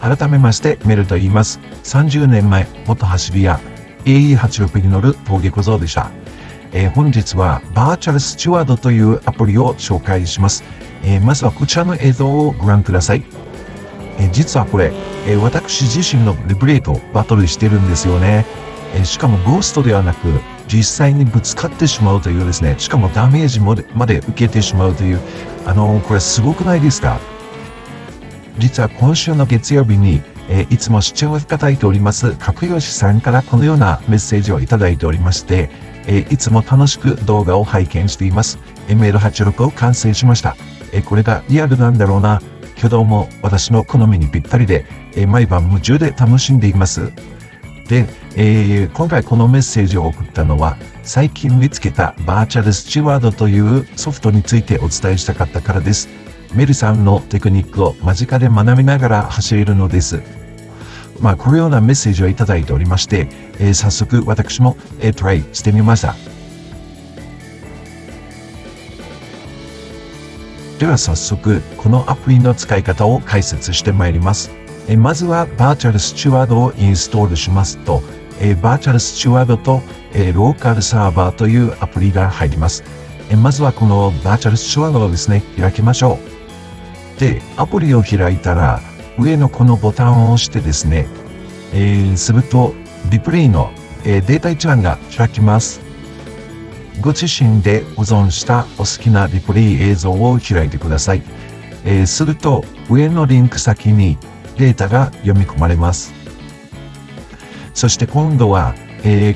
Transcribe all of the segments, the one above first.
改めましてメルと言います。30年前、元走り屋 AE86 に乗る峠小僧でした。本日はバーチャルスチュワードというアプリを紹介します。まずはこちらの映像をご覧ください。実はこれ、私自身のリプレイとバトルしてるんですよね。しかもゴーストではなく、実際にぶつかってしまうというですね、しかもダメージまで受けてしまうという、これすごくないですか？実は今週の月曜日に、いつも視聴をいただいております、角吉さんからこのようなメッセージをいただいておりまして、いつも楽しく動画を拝見しています。ML86 を完成しました。これがリアルなんだろうな。挙動も私の好みにぴったりで、毎晩夢中で楽しんでいます。で、今回このメッセージを送ったのは、最近見つけたバーチャルスチュワードというソフトについてお伝えしたかったからです。メルさんのテクニックを間近で学びながら走れるのです。このようなメッセージをいただいておりまして、早速私も、トライしてみました。では早速、このアプリの使い方を解説してまいります。まずはバーチャルスチュワードをインストールしますと、バーチャルスチュワードと、ローカルサーバーというアプリが入ります。まずはこのバーチャルスチュワードをですね、開きましょう。で、アプリを開いたら、上のこのボタンを押してですね、すると、リプレイの、データ一覧が開きます。ご自身で保存したお好きなリプレイ映像を開いてください。すると、上のリンク先にデータが読み込まれます。そして今度は、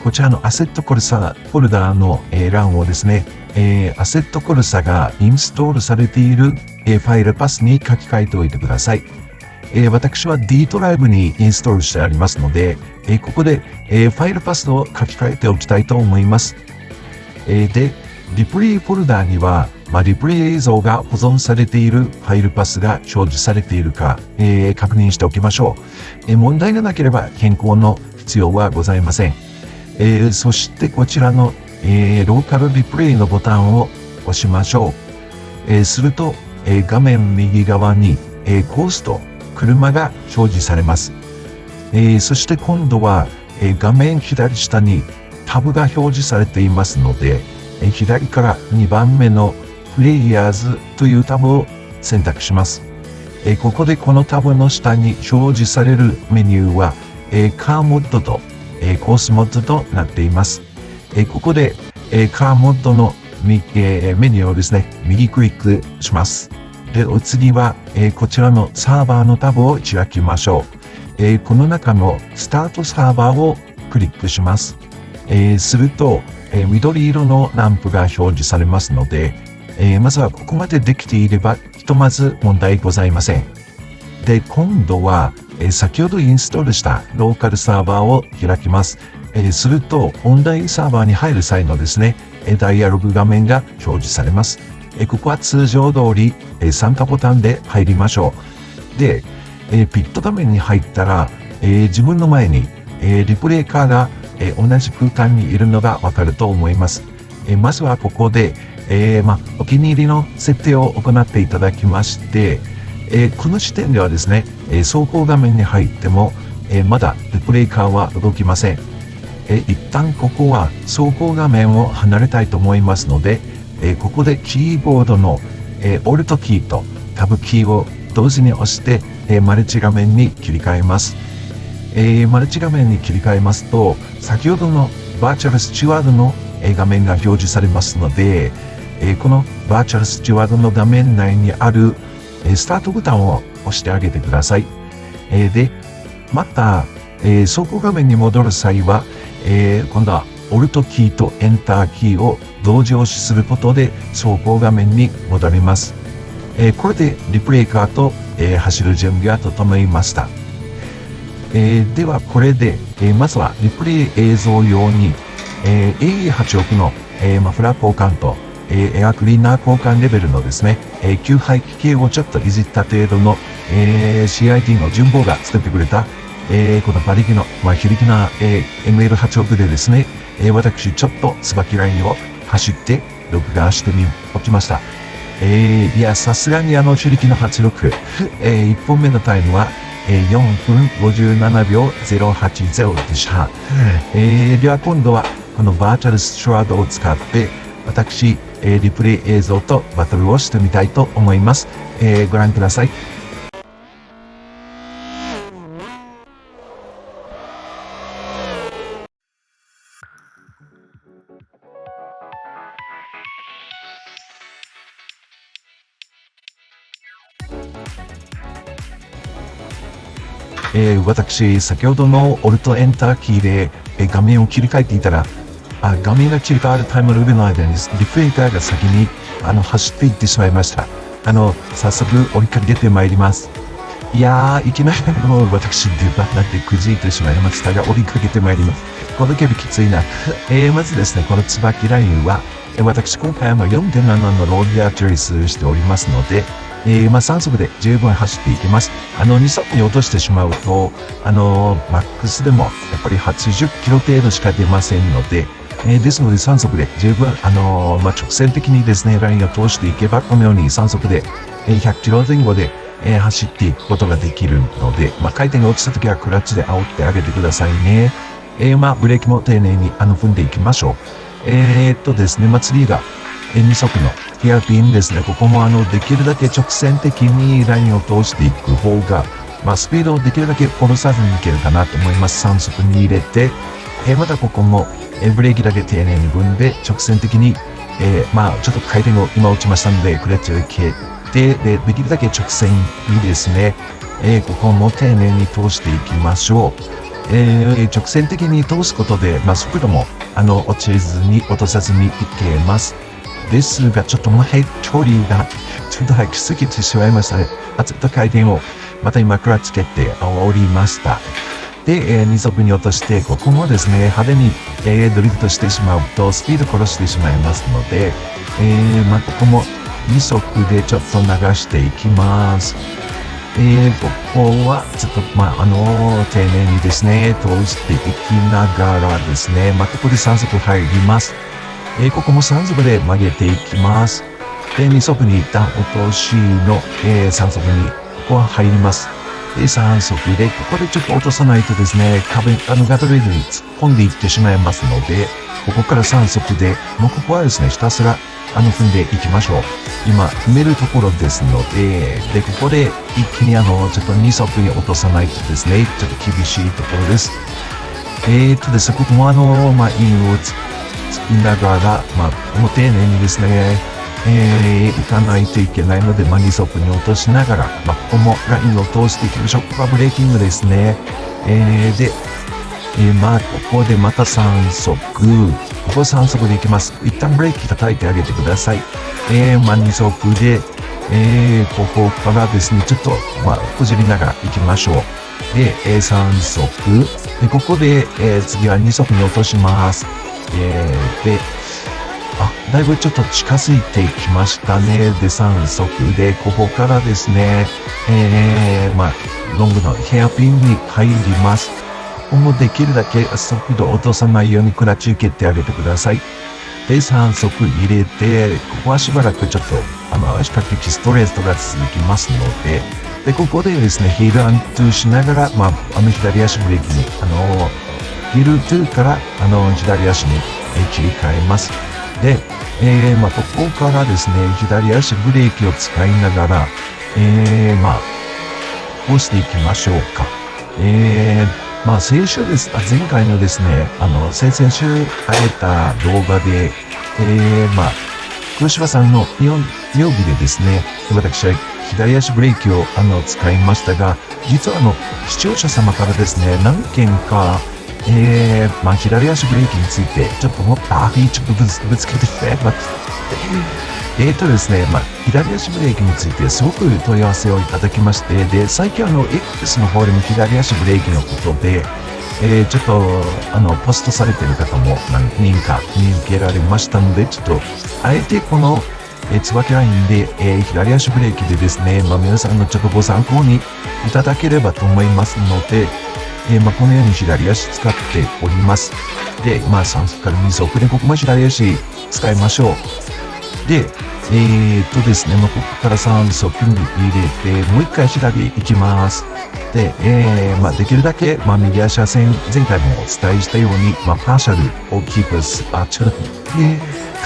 こちらのアセットコルサフォルダーの、欄をですね、アセットコルサがインストールされている、ファイルパスに書き換えておいてください。私は D ドライブにインストールしてありますので、ここで、ファイルパスを書き換えておきたいと思います。で、リプレイフォルダーには、リプレイ映像が保存されているファイルパスが表示されているか、確認しておきましょう。問題がなければ変更の必要はございません。そしてこちらの、ローカルリプレイのボタンを押しましょう。すると、画面右側に、コースと車が表示されます。そして今度は、画面左下にタブが表示されていますので、左から2番目のプレイヤーズというタブを選択します。ここでこのタブの下に表示されるメニューは、カーモッドと、コースモッドとなっています。ここで、カーモッドのメニューをですね、右クリックします。で、お次は、こちらのサーバーのタブを開きましょう。この中のスタートサーバーをクリックします。すると、緑色のランプが表示されますので、まずはここまでできていれば、ひとまず問題ございません。で、今度は、先ほどインストールしたローカルサーバーを開きます。すると、オンラインサーバーに入る際のですね、ダイアログ画面が表示されます。ここは通常通り、参加ボタンで入りましょう。で、ピット画面に入ったら、自分の前に、リプレイカーが、同じ空間にいるのがわかると思います。まずはここで、お気に入りの設定を行っていただきまして、この時点ではですね、走行画面に入っても、まだリプレイカーは動きません。一旦ここは走行画面を離れたいと思いますので、ここでキーボードの、オルトキーとタブキーを同時に押して、マルチ画面に切り替えます。マルチ画面に切り替えますと、先ほどのバーチャルスチュワードの画面が表示されますので、このバーチャルスチュワードの画面内にあるスタートボタンを押してあげてください。で、また、走行画面に戻る際は、今度はオルトキーとエンターキーを同時押しすることで走行画面に戻ります。これでリプレイカーと、走る準備が整いました。ではこれで、まずはリプレイ映像用に、AE86 の、マフラー交換と、エアクリーナー交換レベルのですね、給排気系をちょっといじった程度の、CIT の順棒が作ってくれた、この馬力の、非力な、ML86 でですね、私ちょっと椿ラインを走って録画しておきました。いや、さすがに非力の86、1本目のタイムは、4分57秒080でした。では今度はこのバーチャルスチュワードを使って私、リプレイ映像とバトルをしてみたいと思います。ご覧ください。私、先ほどのオルトエンターキーで、画面を切り替えていたら、画面が切り替わるタイムループの間にリプレイカーが先に走っていってしまいました。早速追いかけてまいります。いやー、いきなり私デュバになってくじいてしまいましたが、追いかけてまいります。この距離きついな。まずですね、この椿ラインは、私今回4.7 のローリアトレースしておりますので、3速で十分走っていきます。2速に落としてしまうと、マックスでもやっぱり80キロ程度しか出ませんので、ですので3速で十分、直線的にですね、ラインを通していけば、このように3速で、100キロ前後で、走っていくことができるので、回転が落ちた時はクラッチで煽ってあげてくださいね。ブレーキも丁寧に踏んでいきましょう。ですね、次が、2速のヘアピンですね。ここもできるだけ直線的にラインを通していく方が、スピードをできるだけ下ろさずにいけるかなと思います。3速に入れて、またここも、ブレーキだけ丁寧に踏んで、直線的に、ちょっと回転を今落ちましたので、クラッチを切って、できるだけ直線にですね、ここも丁寧に通していきましょう。直線的に通すことで、速度も、落とさずにいけます。ですが、ちょっと距離がちょっと早く過ぎてしまいましたね。ちょっと回転をまた今クラッチつけて煽りました。で、2速に落として、ここもですね、派手に、ドリフトしてしまうとスピード殺してしまいますので、ここも2速でちょっと流していきます。ここはちょっと丁寧にですね、通していきながらですね、ここで3速入ります。ここも3速で曲げていきます。で、2速に一旦落としの、3速に、ここは入ります。で、3速で、ここでちょっと落とさないとですね、ガトレールに突っ込んでいってしまいますので、ここから3速で、ここはですね、ひたすら、踏んでいきましょう。今、踏めるところですので、で、ここで一気にちょっと2速に落とさないとですね、ちょっと厳しいところです。ですね、ここもインをつきながら、もう丁寧にですね、行かないといけないので、2速に落としながら、ここもラインを通していきましょう。ここはブレーキングですね。で、ここでまた3速。ここ3速でいきます。一旦ブレーキ叩いてあげてください。2速で、ここからですね、ちょっと、こじりながら行きましょう。で、3速。で、ここで、次は2速に落とします。で、だいぶちょっと近づいていきましたね。で、3速で、ここからですね、ロングのヘアピンに入ります。ここもできるだけ速度を落とさないようにクラッチ受けてあげてください。で、3速入れて、ここはしばらくちょっと、比較的ストレートが続きますので、で、ここでですね、ヒールアントゥーしながら、左足ブレーキに、ヒールトゥーから、左足に切り替えます。で、ここからですね、左足ブレーキを使いながら、押していきましょうか。先週です。前回のですね、先々週上げた動画で、黒柴さんの曜日でですね、私は左足ブレーキを使いましたが、実は視聴者様からですね、何件か、左足ブレーキについて、ちょっとちょっとぶつけてきて、ですね、左足ブレーキについてすごく問い合わせをいただきまして、で、最近X の方でも左足ブレーキのことで、ちょっと、ポストされている方も何人か見受けられましたので、ちょっと、あえてこの、椿ラインで、左足ブレーキでですね、皆さんのちょっとご参考にいただければと思いますので、このように左足使っております。で、3速から2速でここも左足使いましょう。で、ですね、ここから酸素分入れて、もう一回左行きます。で、できるだけ、右足車線、前回もお伝えしたように、パーシャルをキープする、ちょっと、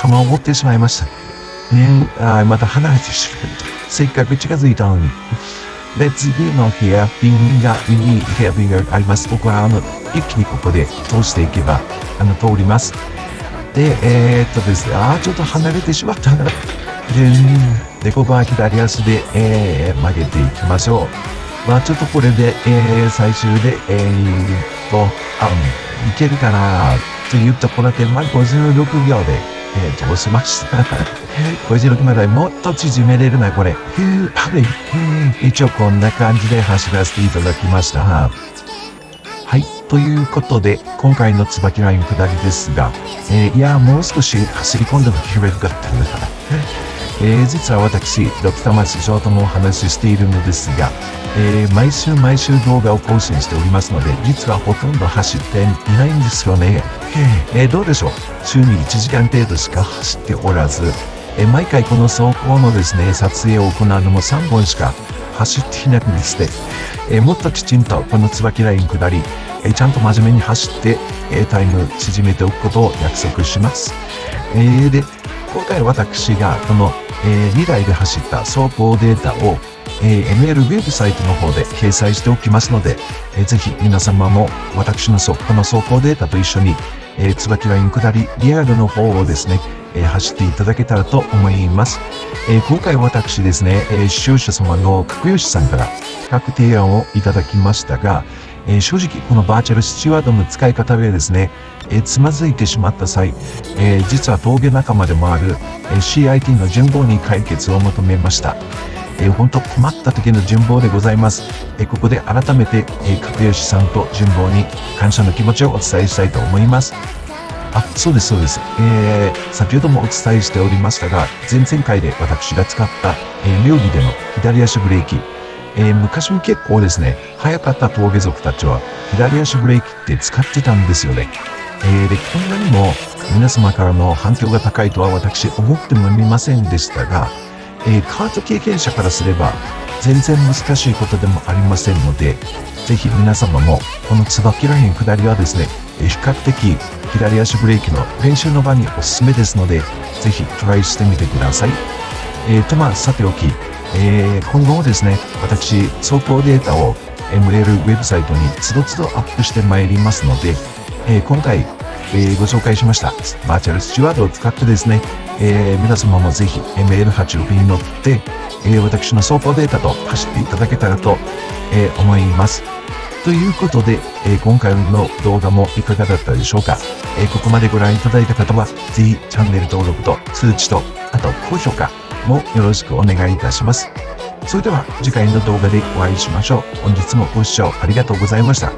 釜を持ってしまいました。また離れてしまう。せっかく近づいたのに。で、次のヘアピンが、右ヘアピンがあります。僕は、一気にここで通していけば、通ります。で、ですね、ちょっと離れてしまったな。で、ここは左足で、曲げていきましょう。ちょっとこれで、最終で、いけるかなというところで、56秒で、通しました。56までもっと縮めれるな、これ。一応こんな感じで走らせていただきました。はい。ということで、今回の椿ライン下りですが、もう少し走り込んでも聞こえるかったな。実は私、ドクターマスショートもお話ししているのですが、毎週動画を更新しておりますので、実はほとんど走っていないんですよね。どうでしょう？週に1時間程度しか走っておらず、毎回この走行のですね、撮影を行うのも3本しか走っていなくですね、もっときちんとこの椿ライン下り、ちゃんと真面目に走って、タイム縮めておくことを約束します。で、今回私がこの、2台で走った走行データを、ML ウェブサイトの方で掲載しておきますので、ぜひ皆様も私のこの走行データと一緒に、椿ライン下りリアルの方をですね、走っていただけたらと思います。今回私ですね、視聴者様の格吉さんから企画提案をいただきましたが、正直このバーチャルスチュワードの使い方でですね、つまずいてしまった際、実は峠仲間でもある、CIT の順坊に解決を求めました。本当困った時の順坊でございます。ここで改めて、格吉さんと順坊に感謝の気持ちをお伝えしたいと思います。そうです。先ほどもお伝えしておりましたが、前々回で私が使った、妙義での左足ブレーキ、昔も結構ですね、早かった峠族たちは左足ブレーキって使ってたんですよね。で、こんなにも皆様からの反響が高いとは私思ってもみませんでしたが、カート経験者からすれば全然難しいことでもありませんので、ぜひ皆様もこの椿ライン下りはですね、比較的左足ブレーキの練習の場におすすめですので、ぜひトライしてみてください。さておき、今後もですね、私、走行データを ML ウェブサイトにつどつどアップしてまいりますので、今回、ご紹介しましたバーチャルスチュワードを使ってですね、皆様もぜひ ML86 に乗って、私の走行データと走っていただけたらと、思います。ということで、今回の動画もいかがだったでしょうか。ここまでご覧いただいた方は、ぜひチャンネル登録と通知と、あと高評価もよろしくお願いいたします。それでは次回の動画でお会いしましょう。本日もご視聴ありがとうございました。